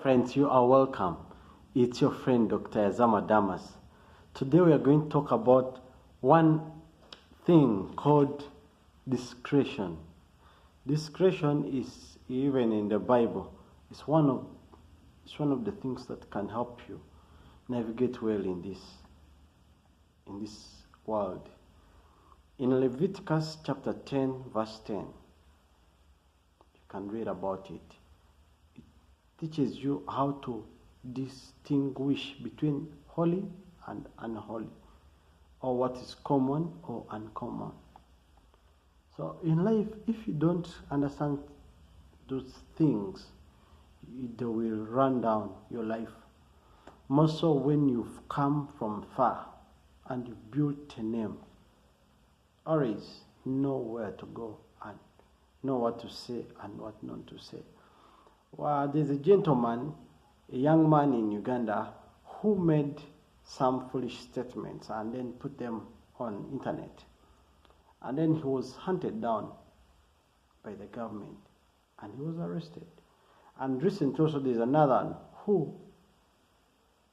friends, you are welcome. It's your friend Dr. Azama Damas. Today we are going to talk about one thing called discretion. Discretion is, even in the Bible, it's one of the things that can help you navigate well in this world. In Leviticus chapter 10 verse 10, you can read about it. It teaches you how to distinguish between holy and unholy, or what is common or uncommon. So in life, if you don't understand those things, they will run down your life. More so when you've come from far and you've built a name. Always know where to go and know what to say and what not to say. Well, there's a gentleman, a young man in Uganda, who made some foolish statements and then put them on internet. And then he was hunted down by the government and he was arrested. And recently also there's another one who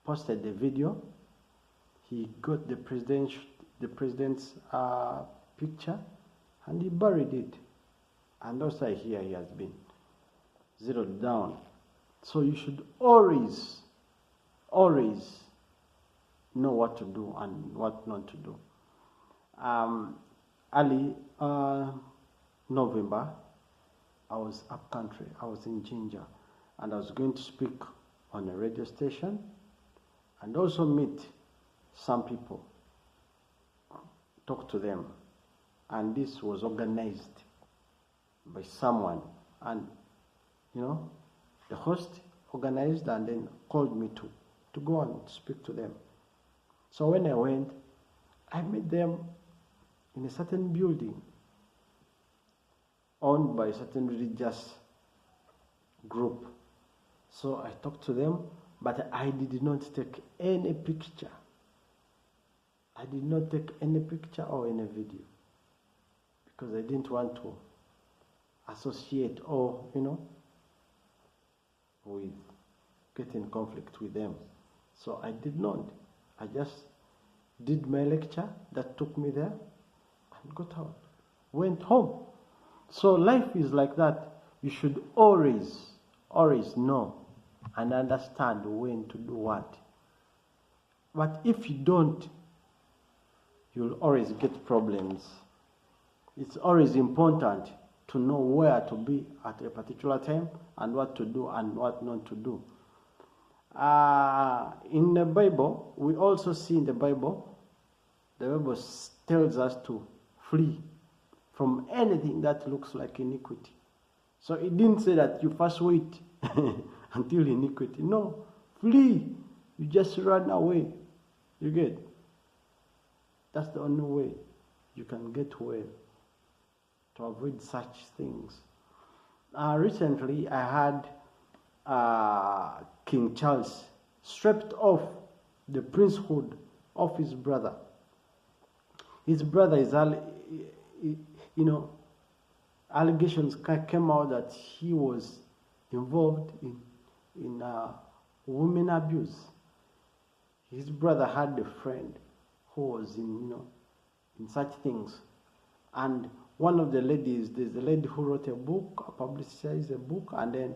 posted the video. He got the president's picture and he buried it. And also here he has been zeroed down. So you should always know what to do and what not to do. Early November, I was up country. I was in Ginger, and I was going to speak on a radio station and also meet some people, talk to them. And this was organized by someone, and the host organized and then called me to go and speak to them. So when I went, I met them in a certain building owned by a certain religious group. So I talked to them, but I did not take any picture. I did not take any picture or any video because I didn't want to associate or, with get in conflict with them. So I did not. I just did my lecture that took me there and got out, went home. So life is like that. You should always know and understand when to do what. But if you don't, you'll always get problems. It's always important to know where to be at a particular time and what to do and what not to do. In the Bible, we also see in the Bible tells us to flee from anything that looks like iniquity. So it didn't say that you first wait until iniquity. No, flee. You just run away. You get? That's the only way you can get well, to avoid such things. Recently, I had King Charles stripped off the princehood of his brother. His brother is, allegations came out that he was involved in women abuse. His brother had a friend who was in such things, and one of the ladies, there's a lady who wrote a book, publicized a book, and then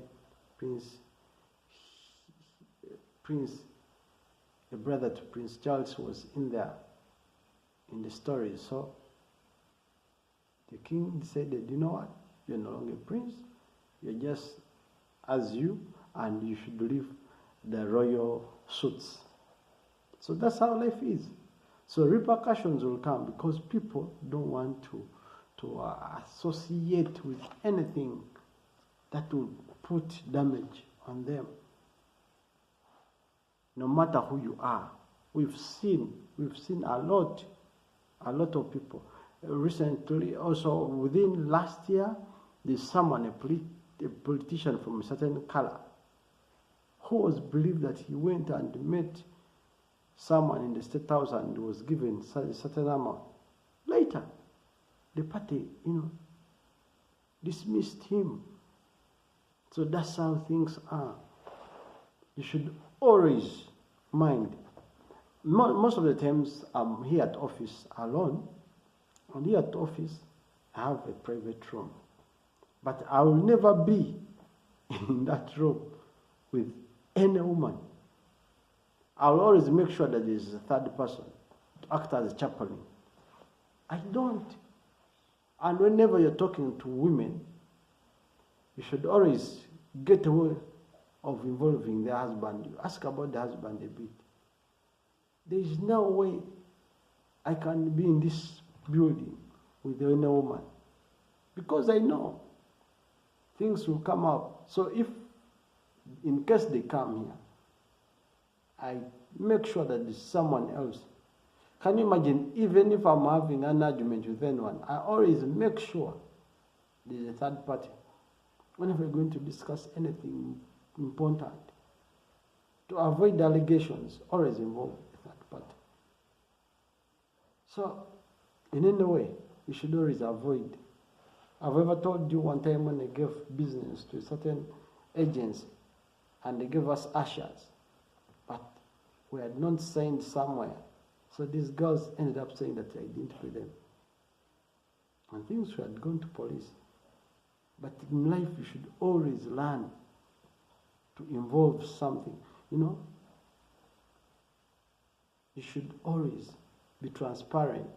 the brother to Prince Charles was in there in the story. So the king decided, you know what, you're no longer prince, you're just as you, and you should leave the royal suits. So that's how life is. So repercussions will come because people don't want to associate with anything that will put damage on them. No matter who you are, we've seen a lot of people. Recently, also within last year, there's someone, a politician from a certain color, who was believed that he went and met someone in the state house and was given a certain amount. Later, the party, dismissed him. So that's how things are. You should always mind. Most of the times I'm here at office alone, and here at office I have a private room. But I will never be in that room with any woman. I will always make sure that there is a third person to act as a chaplain. I don't. And whenever you're talking to women, you should always get away of involving the husband. You ask about the husband a bit. There is no way I can be in this building with any woman, because I know things will come up. So if, in case they come here, I make sure that there's someone else. Can you imagine, even if I'm having an argument with anyone, I always make sure there's a third party. Whenever we're going to discuss anything important, to avoid allegations, always involve a third party. So, in any way, we should always avoid. I've ever told you one time when I gave business to a certain agency, and they gave us ushers, but we had not signed somewhere. So these girls ended up saying that I didn't pay them. And things had gone to police. But in life, you should always learn to involve something. You know, you should always be transparent.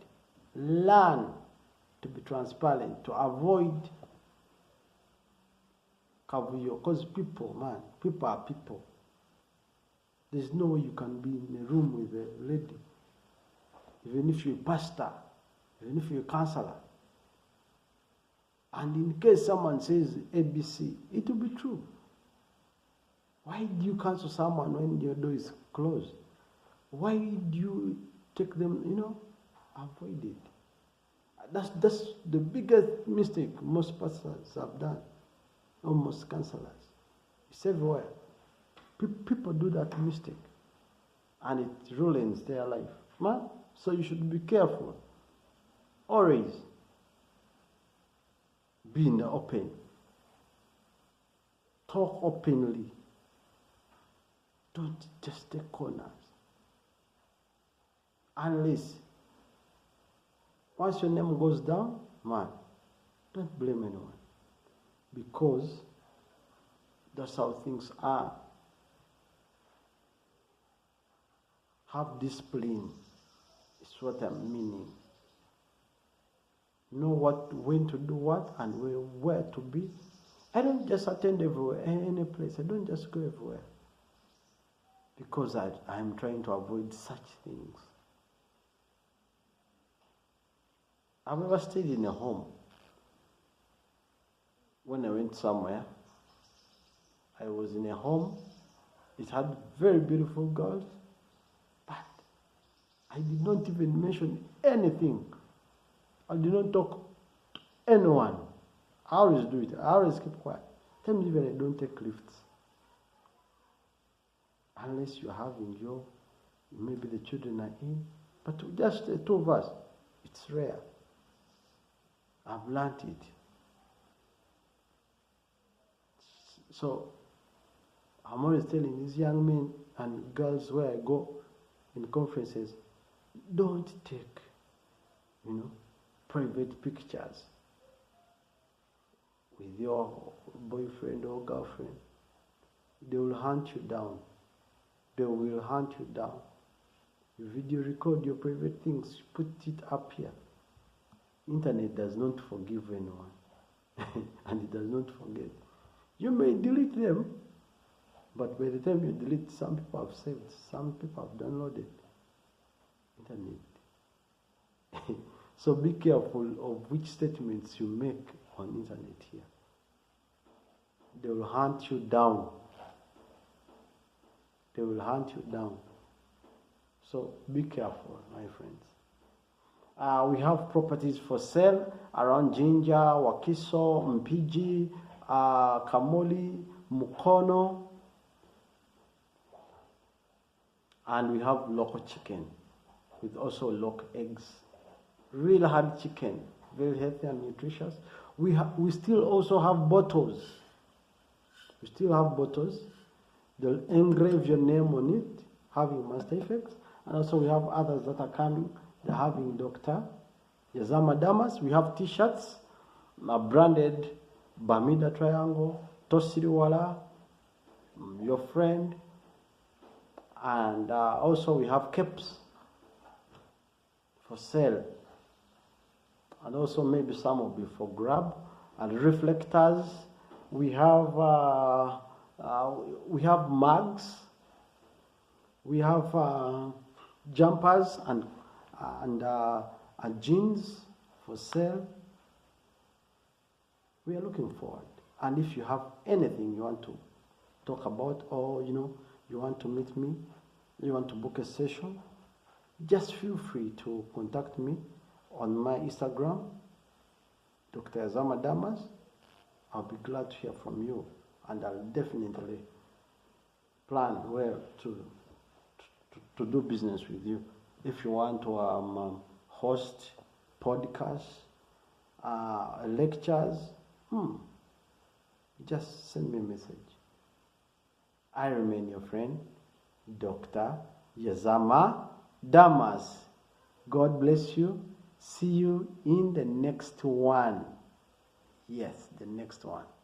Learn to be transparent, to avoid kavuyo. Because people are people. There's no way you can be in a room with a lady, even if you're a pastor, even if you're a counselor. And in case someone says ABC, it will be true. Why do you counsel someone when your door is closed? Why do you take them, avoid it? That's the biggest mistake most pastors have done, or most counselors. It's everywhere. People do that mistake, and it ruins their life. Man, so you should be careful. Always be in the open. Talk openly. Don't just take corners. Unless, once your name goes down, man, don't blame anyone. Because that's how things are. Have discipline, is what I'm meaning. Know when to do what and where to be. I don't just attend everywhere, any place. I don't just go everywhere. Because I'm trying to avoid such things. I've ever stayed in a home. When I went somewhere, I was in a home. It had very beautiful girls. But I did not even mention anything. I did not talk to anyone. I always do it. I always keep quiet. Sometimes even I don't take lifts. Unless you're having maybe the children are in. But just the two of us, it's rare. I've learned it. So, I'm always telling these young men and girls where I go in conferences, don't take, private pictures with your boyfriend or girlfriend. They will hunt you down. They will hunt you down. You video record your private things, put it up here. Internet does not forgive anyone. And it does not forget. You may delete them, but by the time you delete, some people have saved, some people have downloaded. Internet. So be careful of which statements you make on internet here. They will hunt you down. They will hunt you down. So be careful, my friends. We have properties for sale around Jinja, Wakiso, Mpiji, Kamoli, Mukono. And we have local chicken with also local eggs. Real hard chicken, very healthy and nutritious. We still also have bottles. We still have bottles. They'll engrave your name on it, having master effects. And also we have others that are coming. They're having Dr. Yazama Damas. We have t-shirts, branded Bermuda Triangle, Tosiriwala, your friend. And also we have caps for sale. And also maybe some will be for grab. And reflectors. We have mugs. We have jumpers and jeans for sale. We are looking forward. And if you have anything you want to talk about, or you want to meet me, you want to book a session, just feel free to contact me on my Instagram, Dr. Yazama Damas. I'll be glad to hear from you, and I'll definitely plan where to do business with you. If you want to host podcasts, lectures, just send me a message. I remain your friend, Dr. Yazama Damas. God bless you. See you in the next one. Yes, the next one.